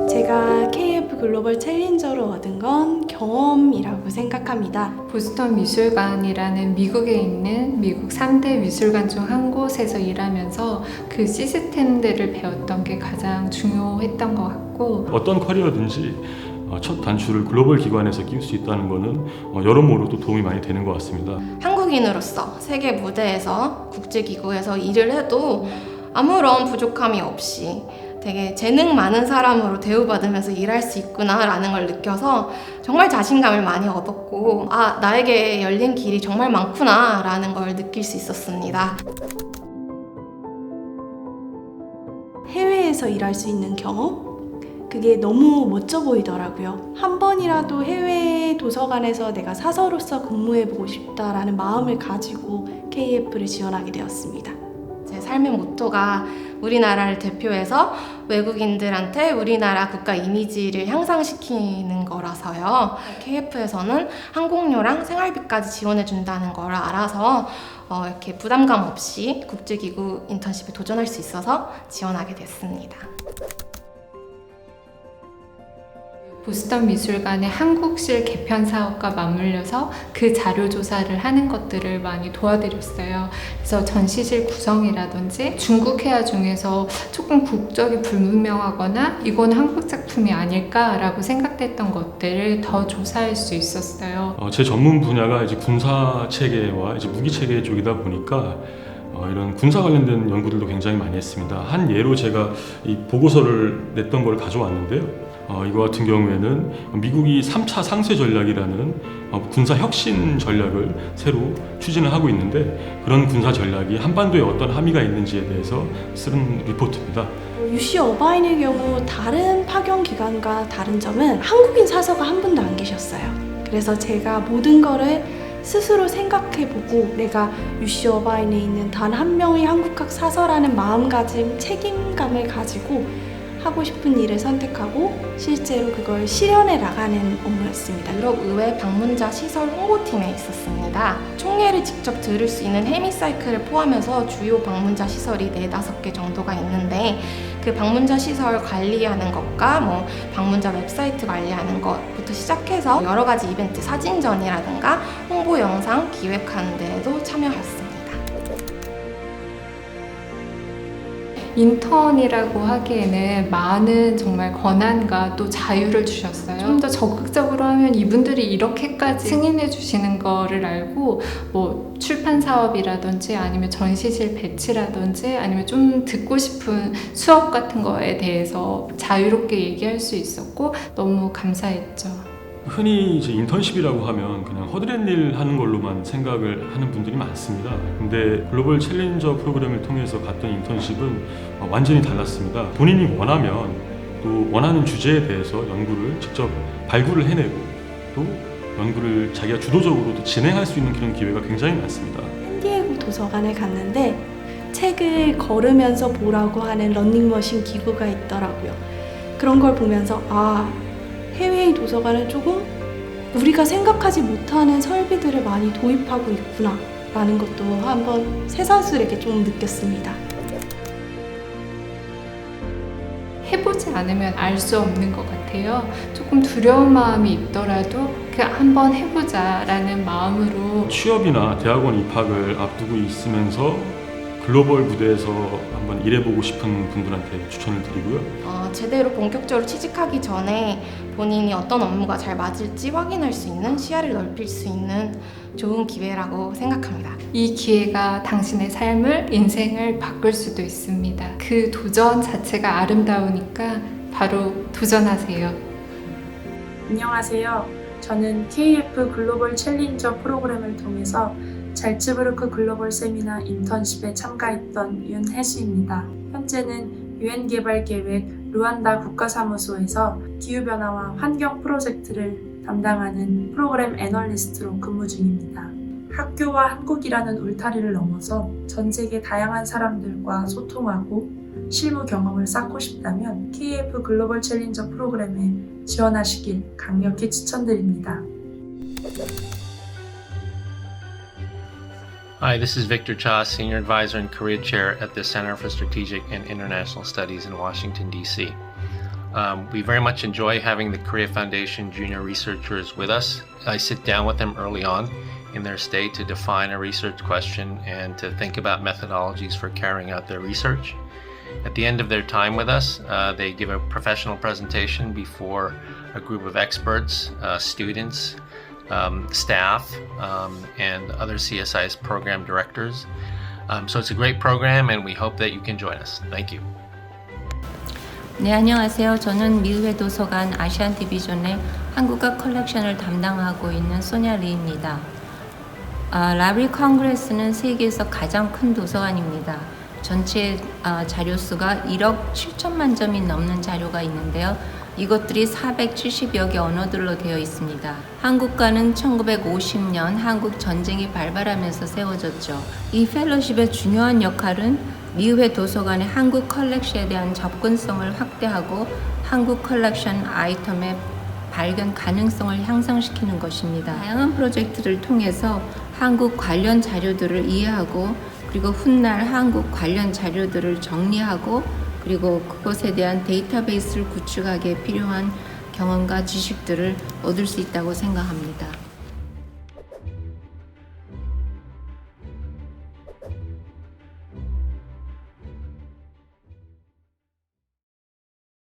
제가 KF 글로벌 챌린저로 얻은 건 경험이라고 생각합니다. 보스턴 미술관이라는 미국에 있는 미국 3대 미술관 중 한 곳에서 일하면서 그 시스템들을 배웠던 게 가장 중요했던 것 같고, 어떤 커리어든지 첫 단추를 글로벌 기관에서 끼울 수 있다는 것은 여러모로 또 도움이 많이 되는 것 같습니다. 한국인으로서 세계 무대에서 국제기구에서 일을 해도 아무런 부족함이 없이 되게 재능 많은 사람으로 대우받으면서 일할 수 있구나라는 걸 느껴서 정말 자신감을 많이 얻었고, 아, 나에게 열린 길이 정말 많구나라는 걸 느낄 수 있었습니다. 해외에서 일할 수 있는 경험? 그게 너무 멋져 보이더라고요. 한 번이라도 해외 도서관에서 내가 사서로서 근무해보고 싶다라는 마음을 가지고 KF를 지원하게 되었습니다. 제 삶의 모토가 우리나라를 대표해서 외국인들한테 우리나라 국가 이미지를 향상시키는 거라서요. KF에서는 항공료랑 생활비까지 지원해준다는 걸 알아서 이렇게 부담감 없이 국제기구 인턴십에 도전할 수 있어서 지원하게 됐습니다. 보스턴 미술관의 한국실 개편 사업과 맞물려서 그 자료 조사를 하는 것들을 많이 도와드렸어요. 그래서 전시실 구성이라든지 중국 회화 중에서 조금 국적이 불분명하거나 이건 한국 작품이 아닐까라고 생각됐던 것들을 더 조사할 수 있었어요. 제 전문 분야가 이제 군사 체계와 이제 무기 체계 쪽이다 보니까 이런 군사 관련된 연구들도 굉장히 많이 했습니다. 한 예로 제가 이 보고서를 냈던 걸 가져왔는데요. 이거 같은 경우에는 미국이 3차 상쇄 전략이라는 군사 혁신 전략을 새로 추진을 하고 있는데, 그런 군사 전략이 한반도에 어떤 함의가 있는지에 대해서 쓴 리포트입니다. UC 어바인의 경우 다른 파견 기관과 다른 점은 한국인 사서가 한 분도 안 계셨어요. 그래서 제가 모든 거를 스스로 생각해보고 내가 UC 어바인에 있는 단 한 명의 한국학 사서라는 마음가짐, 책임감을 가지고 하고 싶은 일을 선택하고 실제로 그걸 실현해 나가는 업무였습니다. 유럽 의회 방문자 시설 홍보팀에 있었습니다. 총례를 직접 들을 수 있는 헤미사이클을 포함해서 주요 방문자 시설이 4-5개 정도가 있는데, 그 방문자 시설 관리하는 것과 방문자 웹사이트 관리하는 것부터 시작해서 여러 가지 이벤트, 사진전이라든가 홍보 영상 기획하는 데에도 참여했습니다. 인턴이라고 하기에는 많은 정말 권한과 또 자유를 주셨어요. 좀 더 적극적으로 하면 이분들이 이렇게까지 승인해 주시는 거를 알고 출판 사업이라든지 아니면 전시실 배치라든지 아니면 좀 듣고 싶은 수업 같은 거에 대해서 자유롭게 얘기할 수 있었고 너무 감사했죠. 흔히 이제 인턴십이라고 하면 그냥 허드렛 일 하는 걸로만 생각을 하는 분들이 많습니다. 근데 글로벌 챌린저 프로그램을 통해서 갔던 인턴십은 완전히 달랐습니다. 본인이 원하면 또 원하는 주제에 대해서 연구를 직접 발굴을 해내고 또 연구를 자기가 주도적으로 또 진행할 수 있는 그런 기회가 굉장히 많습니다. 샌디에고 도서관에 갔는데 책을 걸으면서 보라고 하는 러닝머신 기구가 있더라고요. 그런 걸 보면서 해외의 도서관은 조금 우리가 생각하지 못하는 설비들을 많이 도입하고 있구나 라는 것도 한번 새삼스럽게 좀 느꼈습니다. 해보지 않으면 알 수 없는 것 같아요. 조금 두려운 마음이 있더라도 그냥 한번 해보자라는 마음으로 취업이나 대학원 입학을 앞두고 있으면서 글로벌 무대에서 한번 일해보고 싶은 분들한테 추천을 드리고요. 제대로 본격적으로 취직하기 전에 본인이 어떤 업무가 잘 맞을지 확인할 수 있는, 시야를 넓힐 수 있는 좋은 기회라고 생각합니다. 이 기회가 당신의 삶을, 인생을 바꿀 수도 있습니다. 그 도전 자체가 아름다우니까 바로 도전하세요. 안녕하세요. 저는 KF 글로벌 챌린저 프로그램을 통해서 잘츠부르크 글로벌 세미나 인턴십에 참가했던 윤혜수입니다. 현재는 유엔개발계획 루안다 국가사무소에서 기후변화와 환경 프로젝트를 담당하는 프로그램 애널리스트로 근무 중입니다. 학교와 한국이라는 울타리를 넘어서 전 세계 다양한 사람들과 소통하고 실무 경험을 쌓고 싶다면 KF 글로벌 챌린저 프로그램에 지원하시길 강력히 추천드립니다. Hi, this is Victor Cha, Senior Advisor and Career Chair at the Center for Strategic and International Studies in Washington, D.C. We very much enjoy having the Korea Foundation junior researchers with us. I sit down with them early on in their stay to define a research question and to think about methodologies for carrying out their research. At the end of their time with us, they give a professional presentation before a group of experts, students, staff, and other CSIS program directors. So it's a great program and we hope that you can join us. Thank you. 네, 안녕하세요. 저는 미의회 도서관 아시안 디비전의 한국어 컬렉션을 담당하고 있는 소냐 리입니다. 라이브러리 컨그레스는 세계에서 가장 큰 도서관입니다. 전체 자료 수가 1억 7천만 점이 넘는 자료가 있는데요. 이것들이 470여 개 언어들로 되어 있습니다. 한국과는 1950년 한국 전쟁이 발발하면서 세워졌죠. 이 펠로십의 중요한 역할은 미의회 도서관의 한국 컬렉션에 대한 접근성을 확대하고 한국 컬렉션 아이템의 발견 가능성을 향상시키는 것입니다. 다양한 프로젝트를 통해서 한국 관련 자료들을 이해하고 그리고 훗날 한국 관련 자료들을 정리하고 그리고 그것에 대한 데이터베이스를 구축하기에 필요한 경험과 지식들을 얻을 수 있다고 생각합니다.